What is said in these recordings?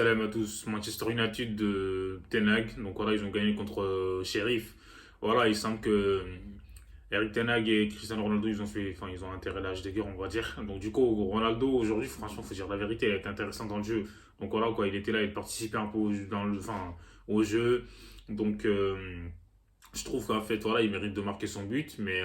Salam à tous, Manchester United de Ten Hag. Donc voilà, ils ont gagné contre Sheriff. Voilà, il semble que Eric Ten Hag et Cristiano Ronaldo, ils ont intérêt à l'âge de guerre, on va dire. Donc du coup, Ronaldo aujourd'hui, franchement, faut dire la vérité, il a été intéressant dans le jeu. Donc voilà, quoi, il était là, il participait un peu au jeu. Donc je trouve qu'en fait, voilà, il mérite de marquer son but, mais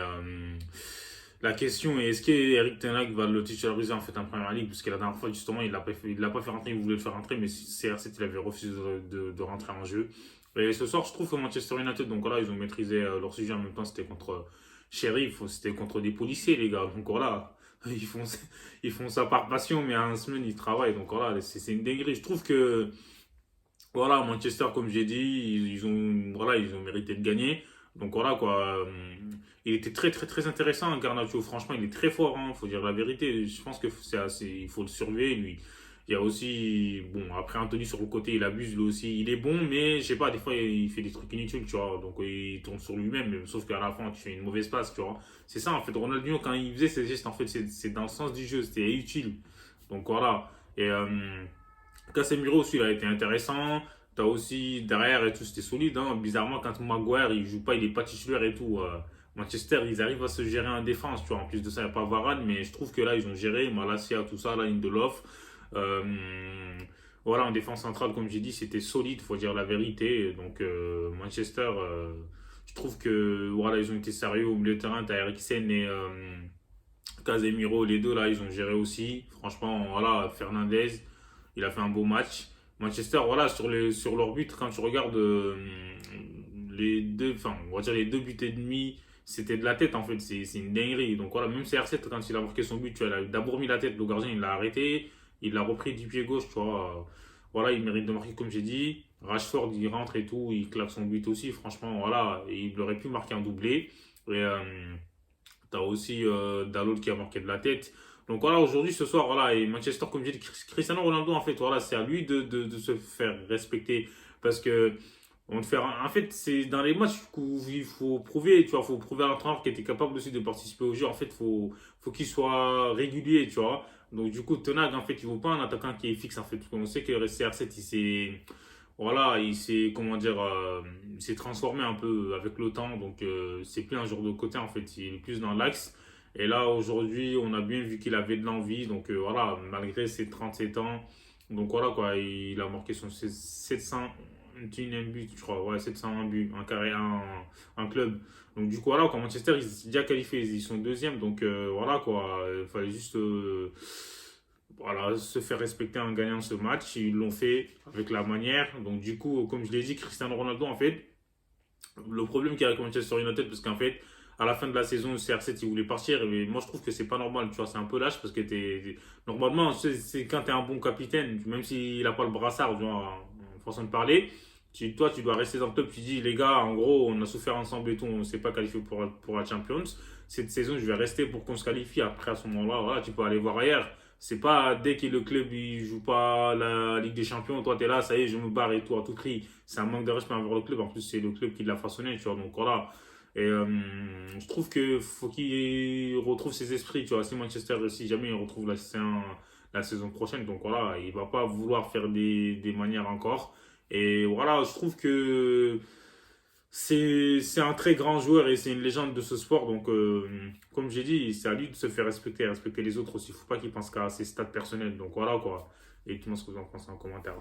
la question est, est-ce qu'Eric Ten Hag va le titulariser en fait en Première Ligue? Parce que la dernière fois, justement, il l'a pas fait rentrer, il voulait le faire rentrer, mais CR7, il avait refusé de rentrer en jeu. Et ce soir, je trouve que Manchester United, donc voilà, ils ont maîtrisé leur sujet. En même temps, c'était contre Sheriff, c'était contre des policiers, les gars. Donc voilà, ils font ça par passion, mais en semaine, ils travaillent. Donc voilà, c'est une dinguerie. Je trouve que voilà, Manchester, comme j'ai dit, voilà, ils ont mérité de gagner. Donc voilà quoi. Il était très très très intéressant, Garnacho. Franchement, il est très fort, hein, faut dire la vérité. Je pense que il faut le surveiller lui. Il y a aussi, bon, après Anthony sur le côté, il abuse lui aussi. Il est bon, mais je sais pas, des fois il fait des trucs inutiles, tu vois. Donc il tourne sur lui-même, sauf qu'à la fin, tu fais une mauvaise passe, tu vois. C'est ça en fait. Ronaldinho, quand il faisait ses gestes, en fait, c'est dans le sens du jeu, c'était utile. Donc voilà. Et Casemiro aussi, il a été intéressant. T'as aussi derrière et tout, c'était solide, hein. Bizarrement, quand Maguire il joue pas, il est pas titulaire et tout. Manchester, ils arrivent à se gérer en défense, tu vois. En plus de ça, il n'y a pas Varane, mais je trouve que là, ils ont géré Malacia, tout ça, là, Lindelof. Euh, voilà, en défense centrale, comme j'ai dit, c'était solide, faut dire la vérité. Donc, Manchester, je trouve que voilà, ils ont été sérieux au milieu de terrain. T'as Eriksen et Casemiro, les deux là, ils ont géré aussi. Franchement, voilà, Fernandez, il a fait un beau match. Manchester, voilà, sur leur but, quand tu regardes les deux, enfin, on va dire les deux buts et demi, c'était de la tête en fait, c'est une dinguerie. Donc voilà, même CR7, quand il a marqué son but, tu vois, il a d'abord mis la tête, le gardien il l'a arrêté, il l'a repris du pied gauche, tu vois. Voilà, il mérite de marquer comme j'ai dit. Rashford, il rentre et tout, il claque son but aussi. Franchement, voilà, il aurait pu marquer un doublé. Et t'as aussi Dalot qui a marqué de la tête. Donc voilà, aujourd'hui, ce soir, voilà, et Manchester, comme j'ai dit, Cristiano Ronaldo, en fait, voilà, c'est à lui de se faire respecter. Parce que, en fait, c'est dans les matchs où il faut prouver, tu vois, faut prouver à l'entraîneur qu'il était capable aussi de participer au jeu. En fait, faut qu'il soit régulier, tu vois. Donc, du coup, Tenag, en fait, il ne vaut pas un attaquant qui est fixe, en fait. On sait que CR7, voilà, comment dire, il s'est transformé un peu avec le temps, donc c'est plus un joueur de côté en fait, il est plus dans l'axe. Et là aujourd'hui, on a bien vu qu'il avait de l'envie, donc voilà, malgré ses 37 ans, donc voilà quoi, il a marqué son 701e but, je crois, ouais, 701 buts, un carré, un club. Donc du coup voilà, quoi, Manchester, ils sont déjà qualifiés, ils sont deuxième, donc voilà quoi, il fallait juste voilà, se faire respecter en gagnant ce match. Ils l'ont fait avec la manière. Donc, du coup, comme je l'ai dit, Cristiano Ronaldo, en fait, le problème qu'il y a avec Manchester United, parce qu'en fait, à la fin de la saison, CR7, il voulait partir. Et moi, je trouve que c'est pas normal. Tu vois, c'est un peu lâche parce que normalement, c'est quand tu es un bon capitaine, même s'il n'a pas le brassard, tu vois, en façon de parler. Toi, tu dois rester dans le top. Tu dis, les gars, en gros, on a souffert ensemble et tout, on ne s'est pas qualifié pour la Champions. Cette saison, je vais rester pour qu'on se qualifie. Après, à ce moment-là, voilà, tu peux aller voir ailleurs. C'est pas dès que le club il joue pas la Ligue des Champions, toi tu es là, ça y est, je me barre et tout à tout prix. C'est un manque de respect envers le club. En plus, c'est le club qui l'a façonné, tu vois. Donc voilà. Et je trouve que faut qu'il retrouve ses esprits, tu vois. Si Manchester, si jamais il retrouve la saison prochaine, donc voilà, il va pas vouloir faire des manières encore. Et voilà, je trouve que c'est un très grand joueur et c'est une légende de ce sport. Donc, comme j'ai dit, c'est à lui de se faire respecter, respecter les autres aussi. Il ne faut pas qu'il pense qu'à ses stats personnels. Donc voilà quoi. Et tu me ce que vous en pensez en commentaire.